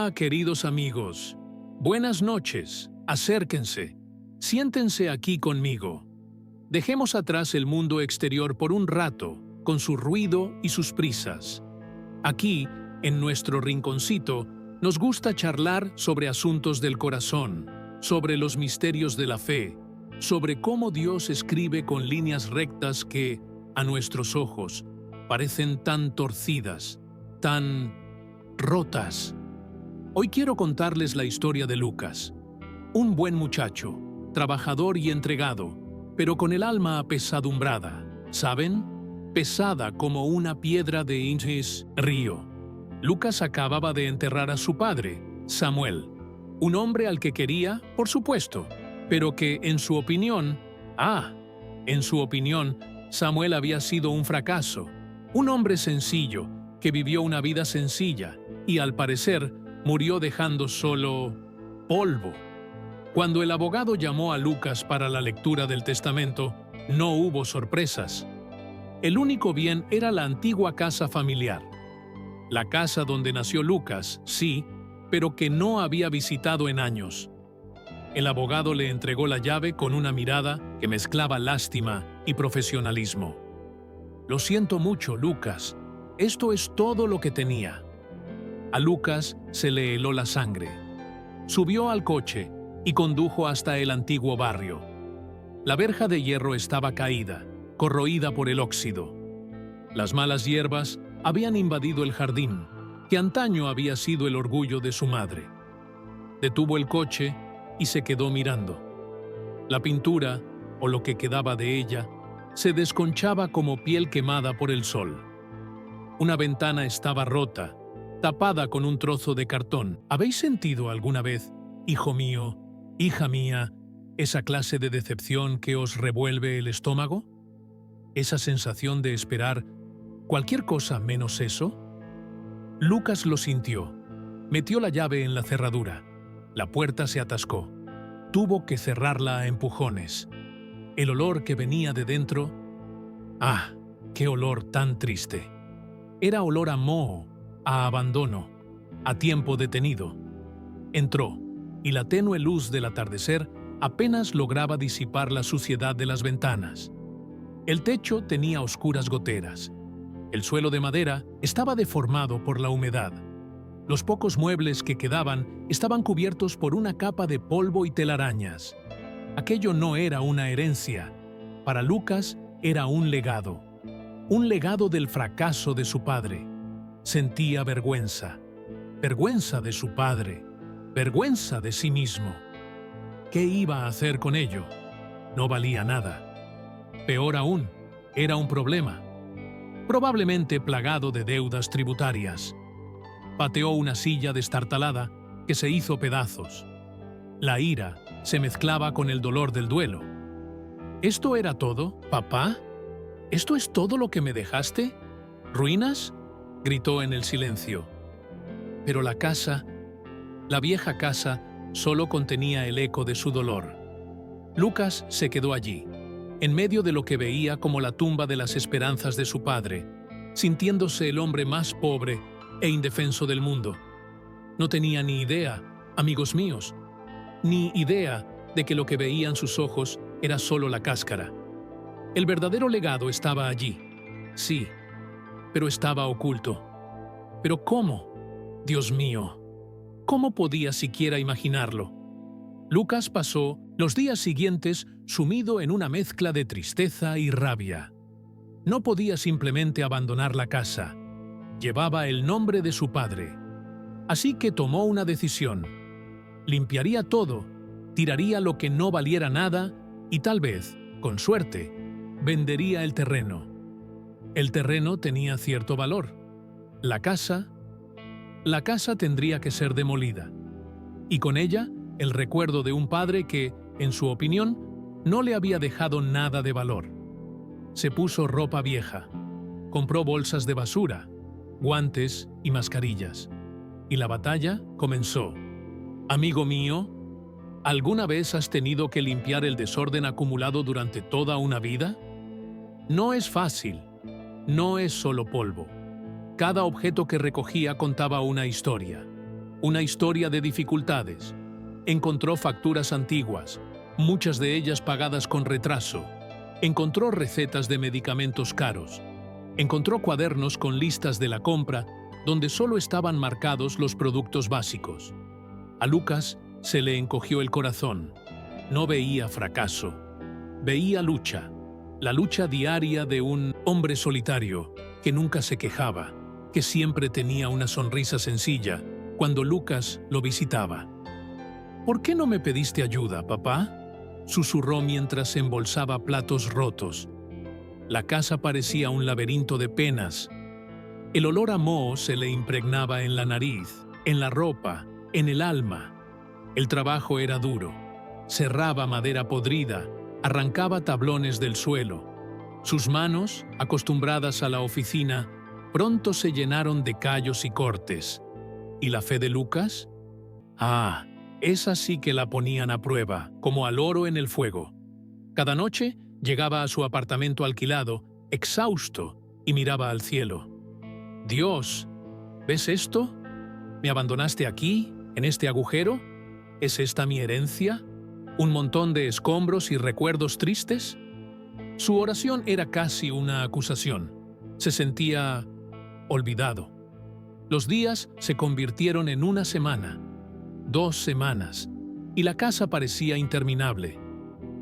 Hola, queridos amigos. Buenas noches. Acérquense. Siéntense aquí conmigo. Dejemos atrás el mundo exterior por un rato, con su ruido y sus prisas. Aquí, en nuestro rinconcito, nos gusta charlar sobre asuntos del corazón, sobre los misterios de la fe, sobre cómo Dios escribe con líneas rectas que, a nuestros ojos, parecen tan torcidas, tan rotas. Hoy quiero contarles la historia de Lucas, un buen muchacho, trabajador y entregado, pero con el alma apesadumbrada, ¿saben? Pesada como una piedra de Indus río. Lucas acababa de enterrar a su padre, Samuel, un hombre al que quería, por supuesto, pero que en su opinión, Samuel había sido un fracaso, un hombre sencillo que vivió una vida sencilla y al parecer murió dejando solo polvo. Cuando el abogado llamó a Lucas para la lectura del testamento, no hubo sorpresas. El único bien era la antigua casa familiar. La casa donde nació Lucas, sí, pero que no había visitado en años. El abogado le entregó la llave con una mirada que mezclaba lástima y profesionalismo. Lo siento mucho, Lucas. Esto es todo lo que tenía. A Lucas se le heló la sangre. Subió al coche y condujo hasta el antiguo barrio. La verja de hierro estaba caída, corroída por el óxido. Las malas hierbas habían invadido el jardín, que antaño había sido el orgullo de su madre. Detuvo el coche y se quedó mirando. La pintura, o lo que quedaba de ella, se desconchaba como piel quemada por el sol. Una ventana estaba rota, tapada con un trozo de cartón. ¿Habéis sentido alguna vez, hijo mío, hija mía, esa clase de decepción que os revuelve el estómago? ¿Esa sensación de esperar cualquier cosa menos eso? Lucas lo sintió. Metió la llave en la cerradura. La puerta se atascó. Tuvo que cerrarla a empujones. El olor que venía de dentro... ¡Ah! ¡Qué olor tan triste! Era olor a moho, a abandono, a tiempo detenido. Entró, y la tenue luz del atardecer apenas lograba disipar la suciedad de las ventanas. El techo tenía oscuras goteras. El suelo de madera estaba deformado por la humedad. Los pocos muebles que quedaban estaban cubiertos por una capa de polvo y telarañas. Aquello no era una herencia. Para Lucas era un legado del fracaso de su padre. Sentía vergüenza de su padre, vergüenza de sí mismo. ¿Qué iba a hacer con ello? No valía nada. Peor aún, era un problema, probablemente plagado de deudas tributarias. Pateó una silla destartalada que se hizo pedazos. La ira se mezclaba con el dolor del duelo. ¿Esto era todo, papá? ¿Esto es todo lo que me dejaste? ¿Ruinas?, gritó en el silencio. Pero la casa, la vieja casa, solo contenía el eco de su dolor. Lucas se quedó allí, en medio de lo que veía como la tumba de las esperanzas de su padre, sintiéndose el hombre más pobre e indefenso del mundo. No tenía ni idea, amigos míos, ni idea de que lo que veían sus ojos era solo la cáscara. El verdadero legado estaba allí, sí, pero estaba oculto. ¿Pero cómo? Dios mío, ¿cómo podía siquiera imaginarlo? Lucas pasó los días siguientes sumido en una mezcla de tristeza y rabia. No podía simplemente abandonar la casa. Llevaba el nombre de su padre. Así que tomó una decisión. Limpiaría todo, tiraría lo que no valiera nada y tal vez, con suerte, vendería el terreno. El terreno tenía cierto valor. La casa tendría que ser demolida. Y con ella, el recuerdo de un padre que, en su opinión, no le había dejado nada de valor. Se puso ropa vieja, compró bolsas de basura, guantes y mascarillas. Y la batalla comenzó. Amigo mío, ¿alguna vez has tenido que limpiar el desorden acumulado durante toda una vida? No es fácil. No es solo polvo. Cada objeto que recogía contaba una historia. Una historia de dificultades. Encontró facturas antiguas, muchas de ellas pagadas con retraso. Encontró recetas de medicamentos caros. Encontró cuadernos con listas de la compra donde solo estaban marcados los productos básicos. A Lucas se le encogió el corazón. No veía fracaso. Veía lucha. La lucha diaria de un hombre solitario que nunca se quejaba, que siempre tenía una sonrisa sencilla cuando Lucas lo visitaba. ¿Por qué no me pediste ayuda, papá?, susurró mientras embolsaba platos rotos. La casa parecía un laberinto de penas. El olor a moho se le impregnaba en la nariz, en la ropa, en el alma. El trabajo era duro. Serraba madera podrida, arrancaba tablones del suelo. Sus manos, acostumbradas a la oficina, pronto se llenaron de callos y cortes. ¿Y la fe de Lucas? Ah, esa sí que la ponían a prueba, como al oro en el fuego. Cada noche llegaba a su apartamento alquilado, exhausto, y miraba al cielo. Dios, ¿ves esto? ¿Me abandonaste aquí, en este agujero? ¿Es esta mi herencia? ¿Un montón de escombros y recuerdos tristes? Su oración era casi una acusación. Se sentía olvidado. Los días se convirtieron en una semana, 2 semanas, y la casa parecía interminable.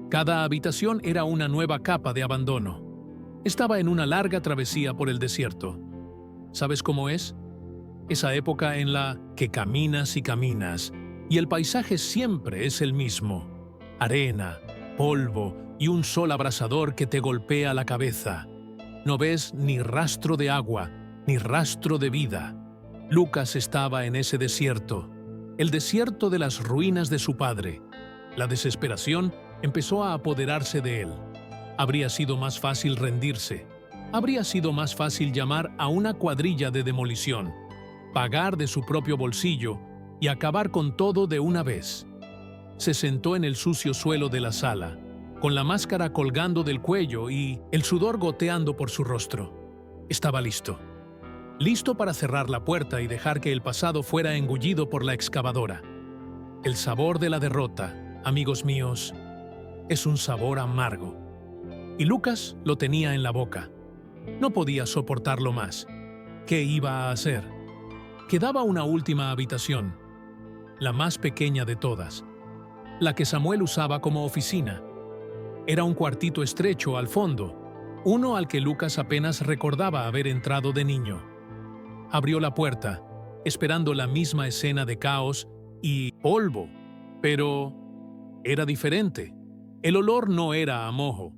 Cada habitación era una nueva capa de abandono. Estaba en una larga travesía por el desierto. ¿Sabes cómo es? Esa época en la que caminas y caminas, y el paisaje siempre es el mismo. Arena, polvo y un sol abrasador que te golpea la cabeza. No ves ni rastro de agua, ni rastro de vida. Lucas estaba en ese desierto, el desierto de las ruinas de su padre. La desesperación empezó a apoderarse de él. Habría sido más fácil rendirse. Habría sido más fácil llamar a una cuadrilla de demolición, pagar de su propio bolsillo y acabar con todo de una vez. Se sentó en el sucio suelo de la sala, con la máscara colgando del cuello y el sudor goteando por su rostro. Estaba listo. Listo para cerrar la puerta y dejar que el pasado fuera engullido por la excavadora. El sabor de la derrota, amigos míos, es un sabor amargo. Y Lucas lo tenía en la boca. No podía soportarlo más. ¿Qué iba a hacer? Quedaba una última habitación, la más pequeña de todas, la que Samuel usaba como oficina. Era un cuartito estrecho al fondo, uno al que Lucas apenas recordaba haber entrado de niño. Abrió la puerta, esperando la misma escena de caos y polvo, pero era diferente. El olor no era a moho,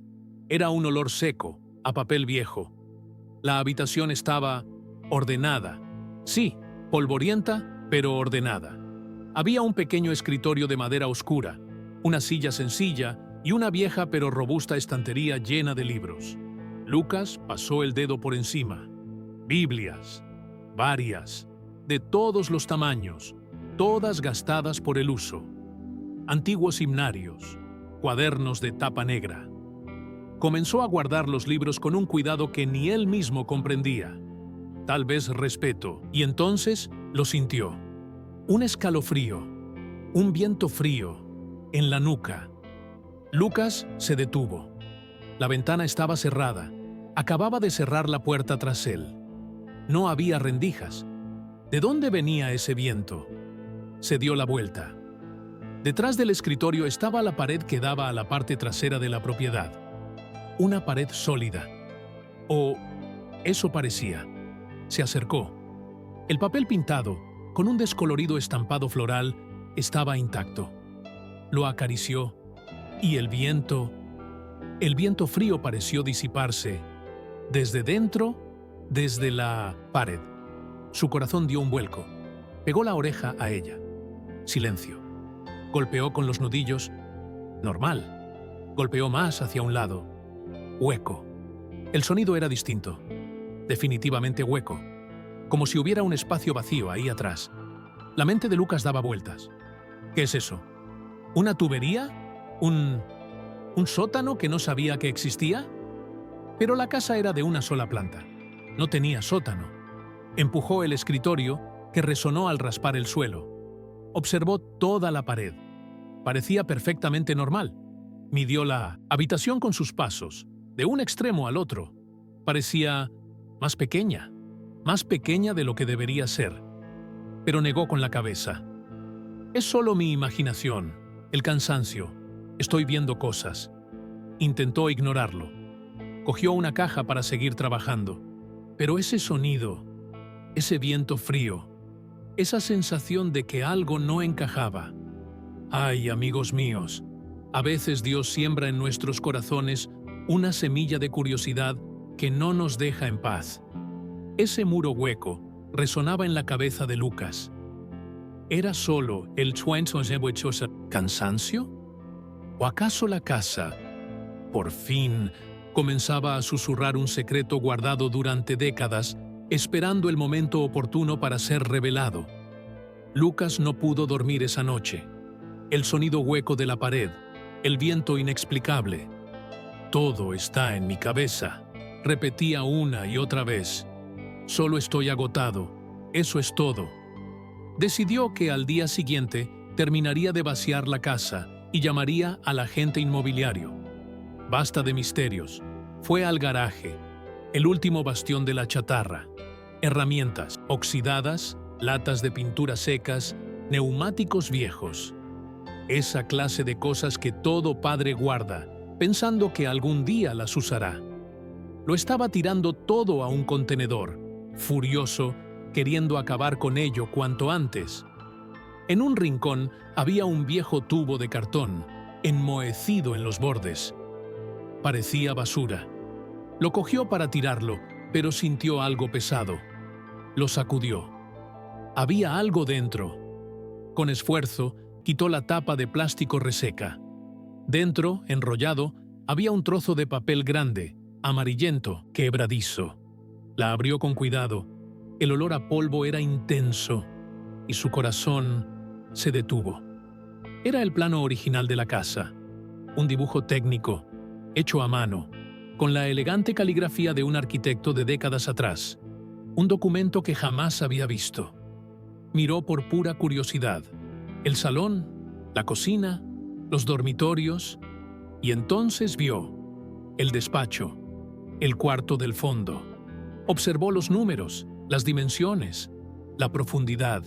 era un olor seco, a papel viejo. La habitación estaba ordenada. Sí, polvorienta, pero ordenada. Había un pequeño escritorio de madera oscura, una silla sencilla y una vieja pero robusta estantería llena de libros. Lucas pasó el dedo por encima. Biblias, varias, de todos los tamaños, todas gastadas por el uso. Antiguos himnarios, cuadernos de tapa negra. Comenzó a guardar los libros con un cuidado que ni él mismo comprendía. Tal vez respeto, y entonces lo sintió. Un escalofrío, un viento frío, en la nuca. Lucas se detuvo. La ventana estaba cerrada. Acababa de cerrar la puerta tras él. No había rendijas. ¿De dónde venía ese viento? Se dio la vuelta. Detrás del escritorio estaba la pared que daba a la parte trasera de la propiedad. Una pared sólida. O eso parecía. Se acercó. El papel pintado, con un descolorido estampado floral, estaba intacto. Lo acarició, y el viento frío pareció disiparse, desde dentro, desde la pared. Su corazón dio un vuelco. Pegó la oreja a ella. Silencio. Golpeó con los nudillos. Normal. Golpeó más hacia un lado. Hueco. El sonido era distinto. Definitivamente hueco. Como si hubiera un espacio vacío ahí atrás. La mente de Lucas daba vueltas. ¿Qué es eso? ¿Una tubería? ¿Un sótano que no sabía que existía? Pero la casa era de una sola planta. No tenía sótano. Empujó el escritorio, que resonó al raspar el suelo. Observó toda la pared. Parecía perfectamente normal. Midió la habitación con sus pasos, de un extremo al otro. Parecía más pequeña de lo que debería ser. Pero negó con la cabeza. Es solo mi imaginación, el cansancio. Estoy viendo cosas. Intentó ignorarlo. Cogió una caja para seguir trabajando. Pero ese sonido, ese viento frío, esa sensación de que algo no encajaba. Ay, amigos míos, a veces Dios siembra en nuestros corazones una semilla de curiosidad que no nos deja en paz. Ese muro hueco resonaba en la cabeza de Lucas. ¿Era solo el cansancio? ¿O acaso la casa, por fin, comenzaba a susurrar un secreto guardado durante décadas, esperando el momento oportuno para ser revelado? Lucas no pudo dormir esa noche. El sonido hueco de la pared, el viento inexplicable. Todo está en mi cabeza, repetía una y otra vez. Solo estoy agotado, eso es todo. Decidió que al día siguiente terminaría de vaciar la casa y llamaría al agente inmobiliario. Basta de misterios. Fue al garaje, el último bastión de la chatarra. Herramientas oxidadas, latas de pintura secas, neumáticos viejos. Esa clase de cosas que todo padre guarda, pensando que algún día las usará. Lo estaba tirando todo a un contenedor, furioso, queriendo acabar con ello cuanto antes. En un rincón había un viejo tubo de cartón, enmohecido en los bordes. Parecía basura. Lo cogió para tirarlo, pero sintió algo pesado. Lo sacudió. Había algo dentro. Con esfuerzo, quitó la tapa de plástico reseca. Dentro, enrollado, había un trozo de papel grande, amarillento, quebradizo. La abrió con cuidado. El olor a polvo era intenso y su corazón se detuvo. Era el plano original de la casa, un dibujo técnico, hecho a mano, con la elegante caligrafía de un arquitecto de décadas atrás, un documento que jamás había visto. Miró por pura curiosidad el salón, la cocina, los dormitorios, y entonces vio el despacho, el cuarto del fondo. Observó los números, las dimensiones, la profundidad,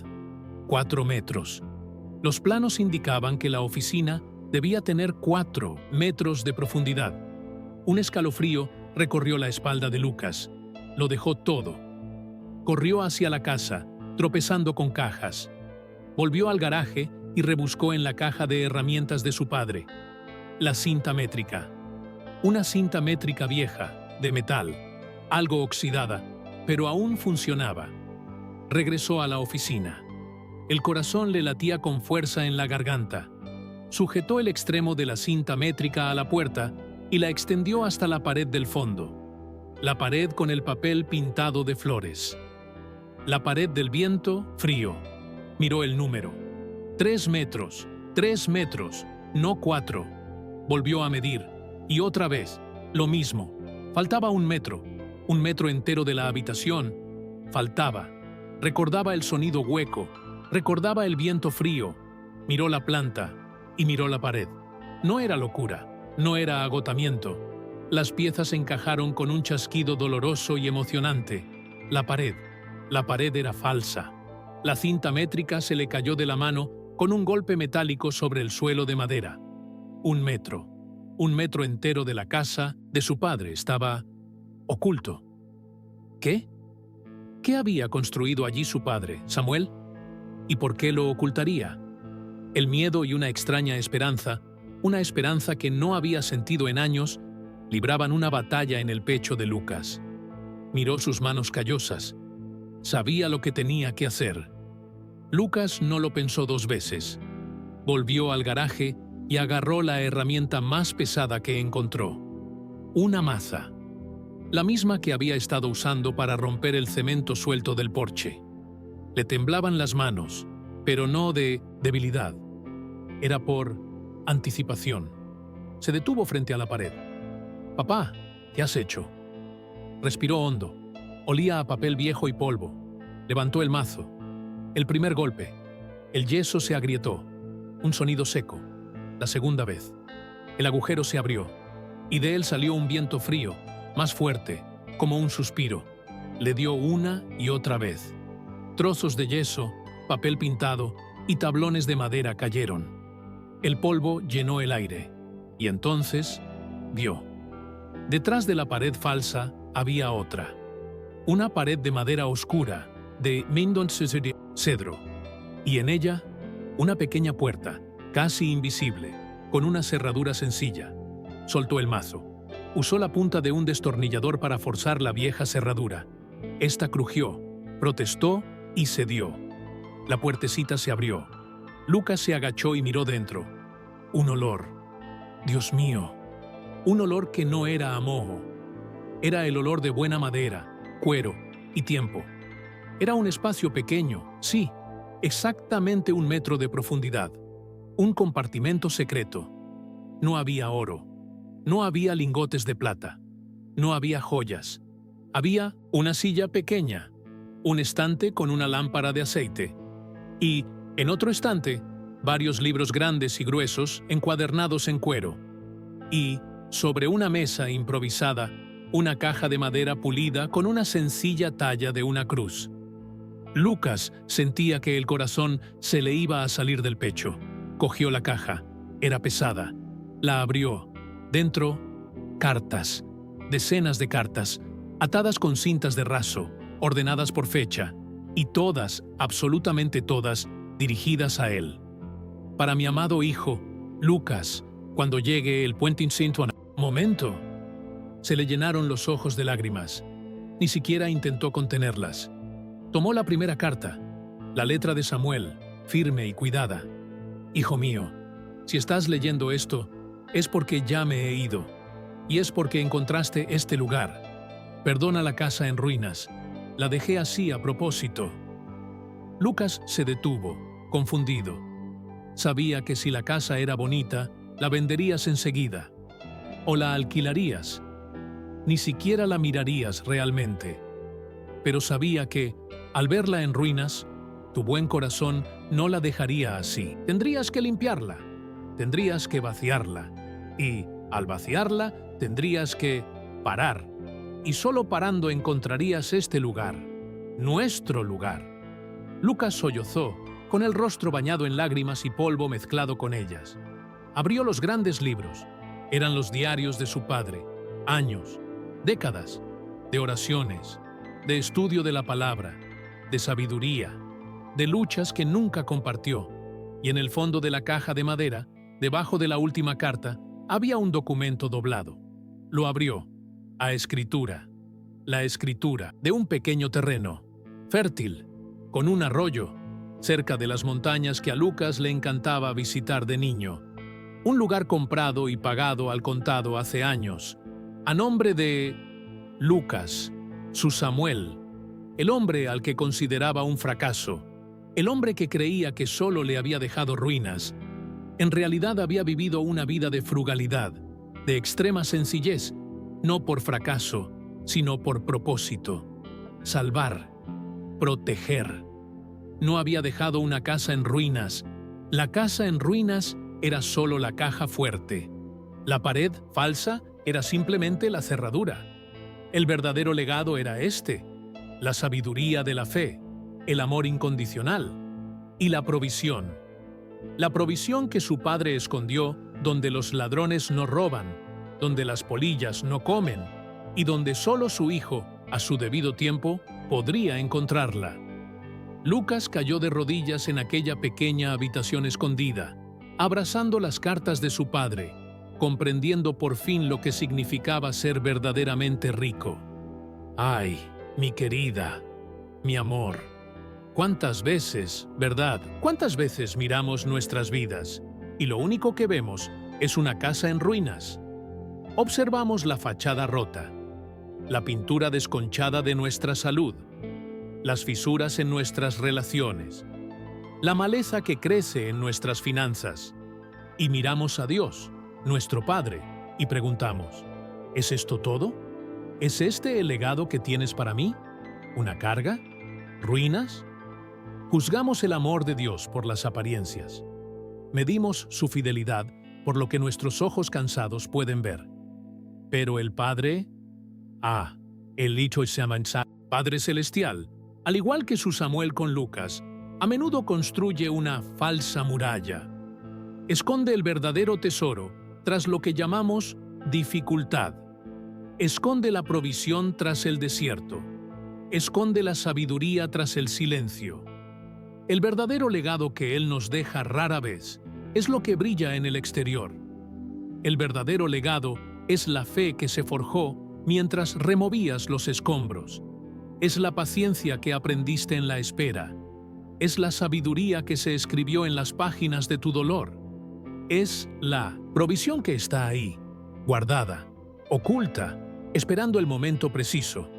4 metros. Los planos indicaban que la oficina debía tener 4 metros de profundidad. Un escalofrío recorrió la espalda de Lucas. Lo dejó todo. Corrió hacia la casa, tropezando con cajas. Volvió al garaje y rebuscó en la caja de herramientas de su padre. La cinta métrica. Una cinta métrica vieja, de metal, algo oxidada, pero aún funcionaba. Regresó a la oficina. El corazón le latía con fuerza en la garganta. Sujetó el extremo de la cinta métrica a la puerta y la extendió hasta la pared del fondo. La pared con el papel pintado de flores. La pared del viento, frío. Miró el número. 3 metros, no 4. Volvió a medir. Y otra vez, lo mismo. Faltaba un metro entero de la habitación. Faltaba. Recordaba el sonido hueco. Recordaba el viento frío. Miró la planta y miró la pared. No era locura, no era agotamiento. Las piezas encajaron con un chasquido doloroso y emocionante. La pared era falsa. La cinta métrica se le cayó de la mano con un golpe metálico sobre el suelo de madera. Un metro entero de la casa de su padre estaba oculto. ¿Qué? ¿Qué había construido allí su padre, Samuel? ¿Y por qué lo ocultaría? El miedo y una extraña esperanza, una esperanza que no había sentido en años, libraban una batalla en el pecho de Lucas. Miró sus manos callosas. Sabía lo que tenía que hacer. Lucas no lo pensó 2 veces. Volvió al garaje y agarró la herramienta más pesada que encontró. Una maza. La misma que había estado usando para romper el cemento suelto del porche. Le temblaban las manos, pero no de debilidad. Era por anticipación. Se detuvo frente a la pared. «Papá, ¿qué has hecho?» Respiró hondo. Olía a papel viejo y polvo. Levantó el mazo. El primer golpe. El yeso se agrietó. Un sonido seco. La segunda vez. El agujero se abrió, y de él salió un viento frío, más fuerte, como un suspiro. Le dio una y otra vez. Trozos de yeso, papel pintado y tablones de madera cayeron. El polvo llenó el aire, y entonces vio. Detrás de la pared falsa había otra. Una pared de madera oscura, de cedro, y en ella una pequeña puerta, casi invisible, con una cerradura sencilla. Soltó el mazo. Usó la punta de un destornillador para forzar la vieja cerradura. Esta crujió, protestó y cedió. La puertecita se abrió. Lucas se agachó y miró dentro. Un olor. Dios mío. Un olor que no era a moho. Era el olor de buena madera, cuero y tiempo. Era un espacio pequeño, sí, exactamente 1 metro de profundidad. Un compartimento secreto. No había oro. No había lingotes de plata. No había joyas. Había una silla pequeña, un estante con una lámpara de aceite y, en otro estante, varios libros grandes y gruesos encuadernados en cuero. Y, sobre una mesa improvisada, una caja de madera pulida con una sencilla talla de una cruz. Lucas sentía que el corazón se le iba a salir del pecho. Cogió la caja. Era pesada. La abrió. Dentro, cartas. Decenas de cartas, atadas con cintas de raso, ordenadas por fecha, y todas, absolutamente todas, dirigidas a él. Para mi amado hijo, Lucas, cuando llegue el puente Saint-Ouen. Momento. Se le llenaron los ojos de lágrimas. Ni siquiera intentó contenerlas. Tomó la primera carta, la letra de Samuel, firme y cuidada. Hijo mío, si estás leyendo esto, es porque ya me he ido, y es porque encontraste este lugar. Perdona la casa en ruinas, la dejé así a propósito. Lucas se detuvo, confundido. Sabía que si la casa era bonita, la venderías enseguida. O la alquilarías. Ni siquiera la mirarías realmente. Pero sabía que, al verla en ruinas, tu buen corazón no la dejaría así. Tendrías que limpiarla, tendrías que vaciarla. Y, al vaciarla, tendrías que parar. Y solo parando encontrarías este lugar, nuestro lugar. Lucas sollozó, con el rostro bañado en lágrimas y polvo mezclado con ellas. Abrió los grandes libros. Eran los diarios de su padre. Años, décadas, de oraciones, de estudio de la palabra, de sabiduría, de luchas que nunca compartió. Y en el fondo de la caja de madera, debajo de la última carta, había un documento doblado. Lo abrió. A escritura. La escritura de un pequeño terreno, fértil, con un arroyo, cerca de las montañas que a Lucas le encantaba visitar de niño. Un lugar comprado y pagado al contado hace años, a nombre de Lucas, su Samuel, el hombre al que consideraba un fracaso, el hombre que creía que solo le había dejado ruinas. En realidad había vivido una vida de frugalidad, de extrema sencillez, no por fracaso, sino por propósito. Salvar, proteger. No había dejado una casa en ruinas. La casa en ruinas era solo la caja fuerte. La pared falsa era simplemente la cerradura. El verdadero legado era este: la sabiduría de la fe, el amor incondicional y la provisión. La provisión que su padre escondió donde los ladrones no roban, donde las polillas no comen y donde solo su hijo, a su debido tiempo, podría encontrarla. Lucas cayó de rodillas en aquella pequeña habitación escondida, abrazando las cartas de su padre, comprendiendo por fin lo que significaba ser verdaderamente rico. ¡Ay, mi querida, mi amor! ¿Cuántas veces, verdad, cuántas veces miramos nuestras vidas y lo único que vemos es una casa en ruinas? Observamos la fachada rota, la pintura desconchada de nuestra salud, las fisuras en nuestras relaciones, la maleza que crece en nuestras finanzas, y miramos a Dios, nuestro Padre, y preguntamos: ¿es esto todo? ¿Es este el legado que tienes para mí? ¿Una carga? ¿Ruinas? Juzgamos el amor de Dios por las apariencias. Medimos su fidelidad por lo que nuestros ojos cansados pueden ver. Pero el Padre, el dicho se llama Padre Celestial, al igual que su Samuel con Lucas, a menudo construye una falsa muralla. Esconde el verdadero tesoro tras lo que llamamos dificultad. Esconde la provisión tras el desierto. Esconde la sabiduría tras el silencio. El verdadero legado que Él nos deja rara vez es lo que brilla en el exterior. El verdadero legado es la fe que se forjó mientras removías los escombros. Es la paciencia que aprendiste en la espera. Es la sabiduría que se escribió en las páginas de tu dolor. Es la provisión que está ahí, guardada, oculta, esperando el momento preciso.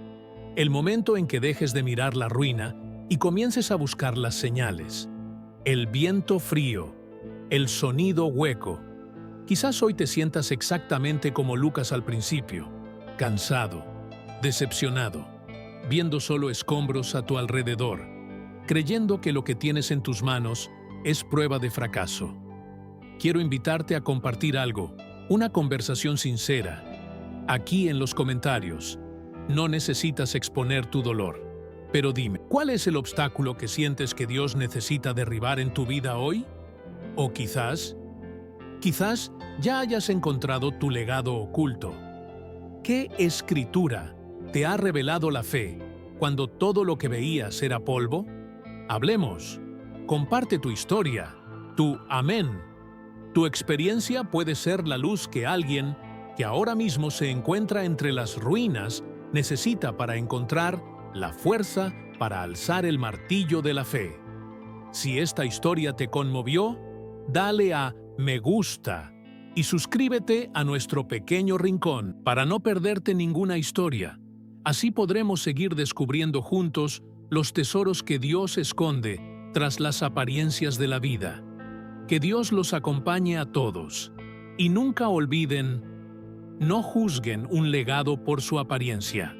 El momento en que dejes de mirar la ruina y comiences a buscar las señales. El viento frío, el sonido hueco. Quizás hoy te sientas exactamente como Lucas al principio, cansado, decepcionado, viendo solo escombros a tu alrededor, creyendo que lo que tienes en tus manos es prueba de fracaso. Quiero invitarte a compartir algo, una conversación sincera. Aquí en los comentarios, no necesitas exponer tu dolor. Pero dime, ¿cuál es el obstáculo que sientes que Dios necesita derribar en tu vida hoy? O quizás ya hayas encontrado tu legado oculto. ¿Qué escritura te ha revelado la fe cuando todo lo que veías era polvo? Hablemos. Comparte tu historia, tu amén. Tu experiencia puede ser la luz que alguien que ahora mismo se encuentra entre las ruinas necesita para encontrar la fuerza para alzar el martillo de la fe. Si esta historia te conmovió, dale a me gusta y suscríbete a nuestro pequeño rincón para no perderte ninguna historia. Así podremos seguir descubriendo juntos los tesoros que Dios esconde tras las apariencias de la vida. Que Dios los acompañe a todos. Y nunca olviden, no juzguen un legado por su apariencia.